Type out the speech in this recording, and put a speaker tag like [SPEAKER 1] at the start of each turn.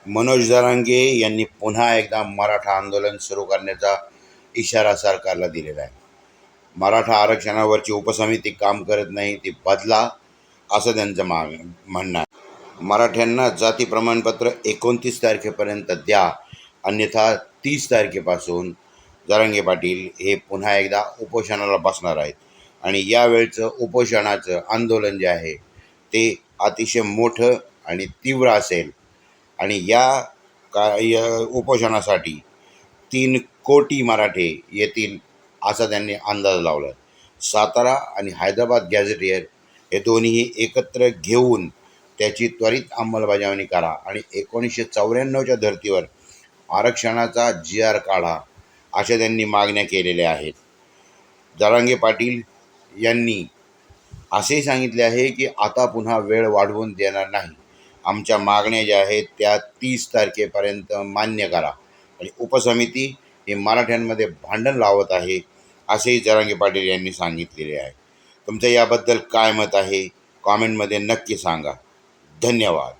[SPEAKER 1] मनोज जरांगे यांनी पुन्हा एकदा मराठा आंदोलन सुरू करण्याचा इशारा सरकारला दिलेला आहे. मराठा आरक्षणावरची उपसमिती काम करत नाही, ती बदला असं त्यांचं म्हणणं आहे. मराठ्यांना जाती प्रमाणपत्र 29 तारखेपर्यंत द्या, अन्यथा 30 तारखेपासून जरांगे पाटील हे पुन्हा एकदा उपोषणाला बसणार आहेत. आणि यावेळचं उपोषणाचं आंदोलन जे आहे ते अतिशय मोठं आणि तीव्र असेल. आणि या उपोषणासाठी 3 कोटी मराठे येतील असा त्यांनी अंदाज लावला. सातारा आणि हैदराबाद गॅझेटियर हे दोन्हीही एकत्र घेऊन त्याची त्वरित अंमलबजावणी करा आणि 1994च्या धर्तीवर आरक्षणाचा GR काढा, अशा त्यांनी मागण्या केलेल्या आहेत. जरांगे पाटील यांनी असेही सांगितले आहे की आता पुन्हा वेळ वाढवून देणार नाही. आमच्या मागण्या ज्या आहेत त्या 30 तारखेपर्यंत मान्य करा. आणि उपसमिती हे मराठ्यांमध्ये भांडण लावत आहे, असेही जरांगे पाटील यांनी सांगितलेले आहे. तुमचं याबद्दल काय मत आहे कॉमेंटमध्ये नक्की सांगा. धन्यवाद.